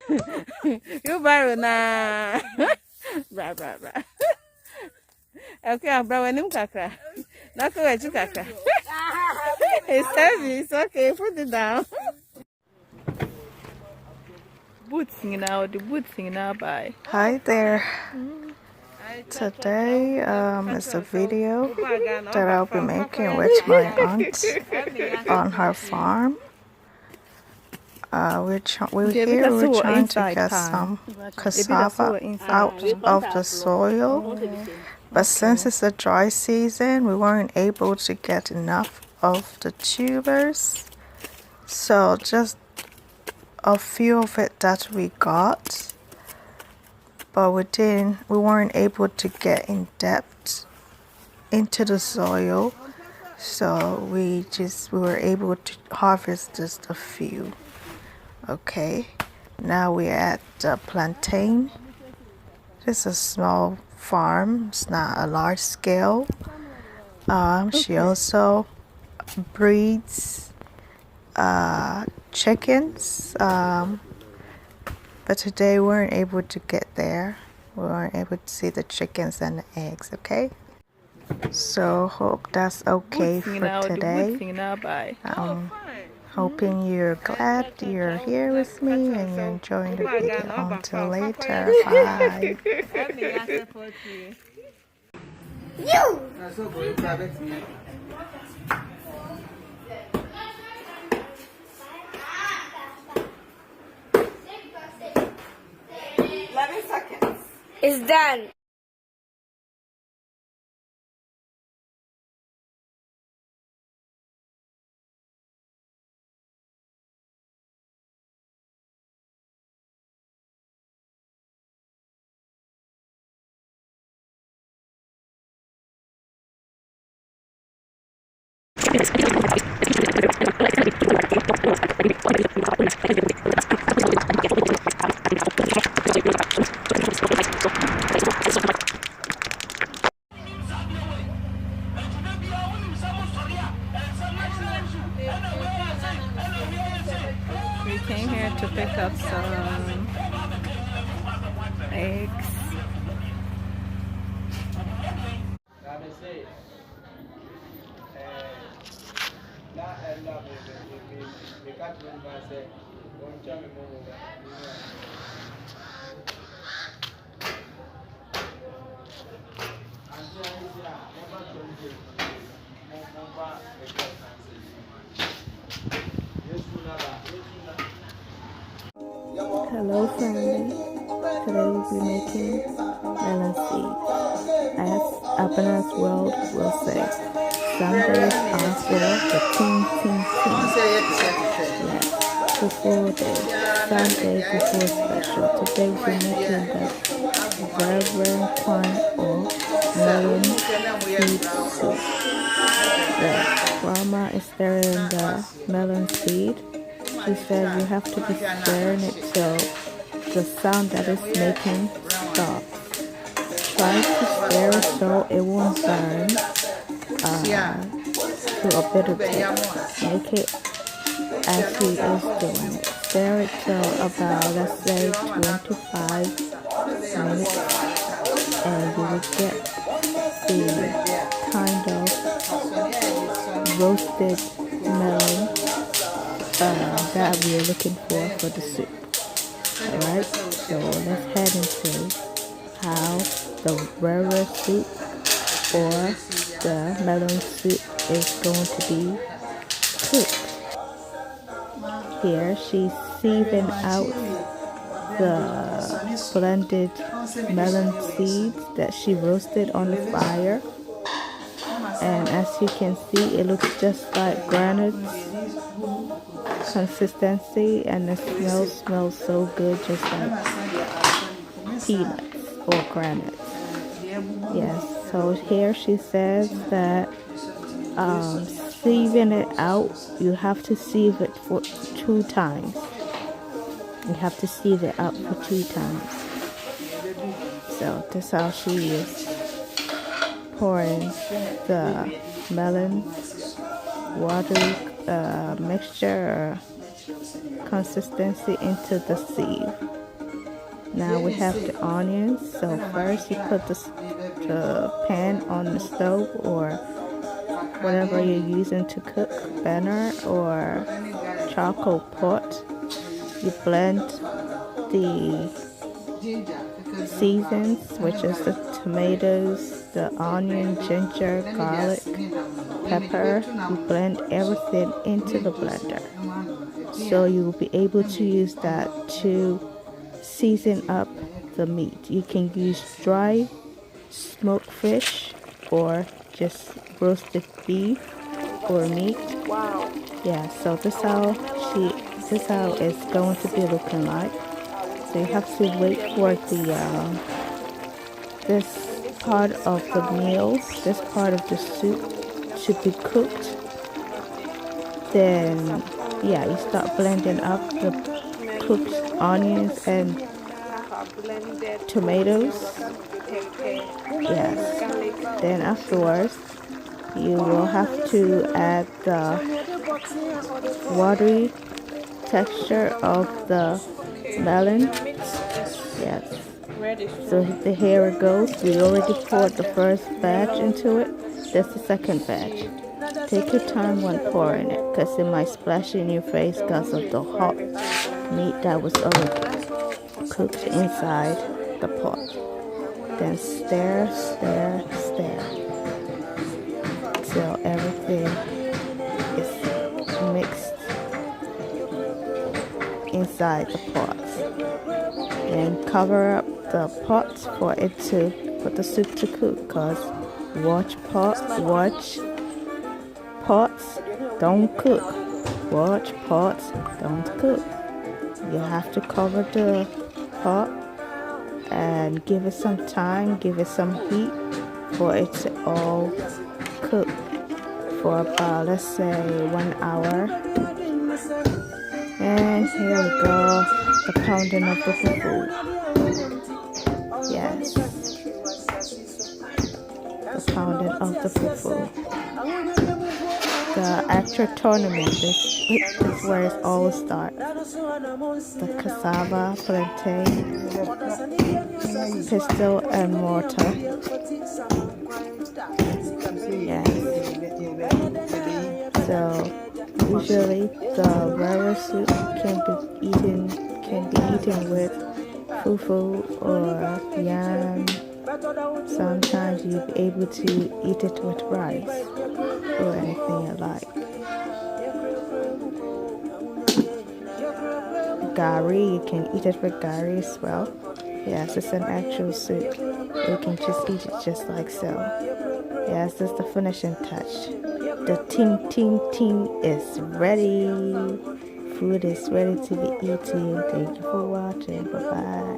You borrow na. Bra bra bra. Okay, bra wenim kakra. Nako wechi kakra. It's heavy. It's okay. Put it down. Boots now. The boots now. Bye. Hi there. Today is a video that I'll be making with my aunt on her farm. We're trying to get some cassava out of the soil, but since it's a dry season, we weren't able to get enough of the tubers, so just a few of it that we got, but we weren't able to get in depth into the soil, so we were able to harvest just a few. Okay, now we're at the plantain. This is a small farm, it's not a large scale. She also breeds chickens, but today we weren't able to get there. We weren't able to see the chickens and the eggs, okay? So hope that's okay for today. Hoping you're glad you're here with me and you're enjoying the video. Until later, bye. It's done. We came here to pick up some eggs. Hello family, today we'll be making melon seeds. As Abner's World will say, Sundays are for the ting. Yes, before day, Sunday before special. Today we'll be making the Reverend Pine or melon seed soup. The grandma is stirring the melon seed. She said you have to be stirring it till the sound that it's making stops. Try to stir it so it won't burn to a bitter taste. Make it as she is doing it. Stir it till about, let's say, 25 minutes, and you will get the kind of roasted melon that we are looking for the soup. Alright, so let's head into how the rare soup or the melon soup is going to be cooked. Here she's sieving out the blended melon seeds that she roasted on the fire, and as you can see, it looks just like granite consistency, and the smell smells so good, just like peanuts or granite. Yes, so here she says that sieving it out, you have to sieve it for 2 times. You have to sieve it out for 2 times. So that's how she is pouring the melon water mixture, consistency into the sieve. Now we have the onions. So first you put the pan on the stove or whatever you're using to cook, burner or charcoal pot. You blend the seasons, which is the tomatoes, the onion, ginger, garlic, pepper. You blend everything into the blender. So you will be able to use that to season up the meat. You can use dry smoked fish or just roasted beef or meat. Wow. Yeah, so this how it's going to be looking like. So you have to wait for this part of the meal, this part of the soup to be cooked. Then yeah, you start blending up the cooked onions and tomatoes. Yes. Then afterwards, you will have to add the watery texture of the melon. Yes. So here it goes. We already poured the first batch into it. That's the second batch. Take your time when pouring it, because it might splash in your face because of the hot meat that was already cooked inside the pot. Then stir, stir, stir till everything is mixed inside the pot. Then cover up the pot for the soup to cook. Cause watch pots don't cook. Watch pots don't cook. You have to cover the pot and give it some time, give it some heat for it to all cook for about, let's say, 1 hour. And here we go, the pounding of the fufu. Yes, the pounding of the fufu. The actual tournament is where it all starts. The cassava, plantain, pestle, and mortar. Yes. So usually the rare soup can be eaten with fufu or yam. Sometimes you'll be able to eat it with rice or anything you like. Gari, you can eat it with gari as well. Yes, it's an actual soup. You can just eat it just like so. Yes, that's the finishing touch. The ting is ready. Food is ready to be eaten. Thank you for watching. Bye-bye.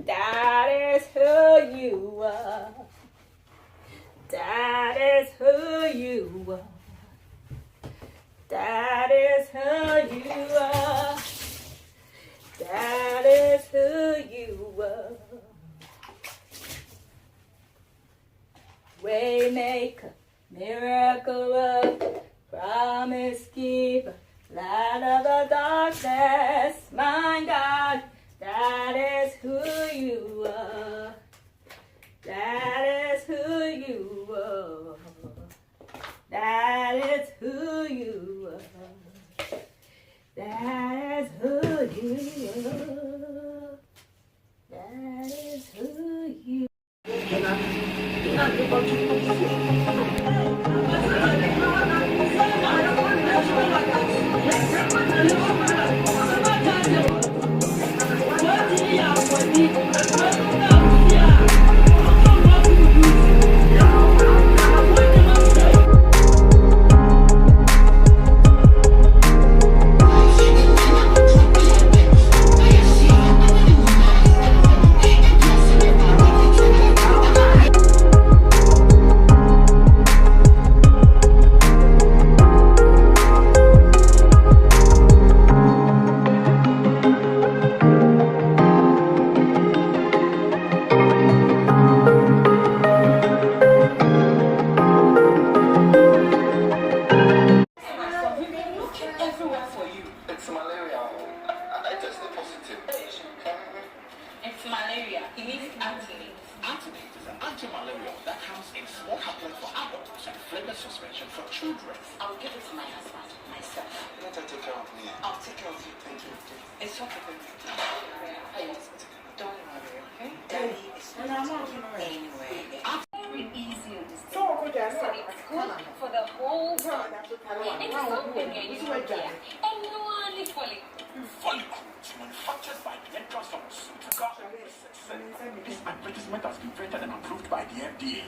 That is who you are. That is who you are. That is who you are. That is who you are. Waymaker, miracle worker, promise keeper, light of the darkness, my God. That is who you are. That is who you are. That is who you are. That is who you are. Suspension for children. I'll give it to my husband myself. Let her take care of me. I'll take care of you. Thank you. It's okay, baby. Don't worry, okay? Daddy is anyway. I'm very easy on this thing. So it's good for the whole world. And it's something you do here. And you only follicles manufactured by the Entrance Pharmaceutical. This advertisement has been vetted and approved by the FDA.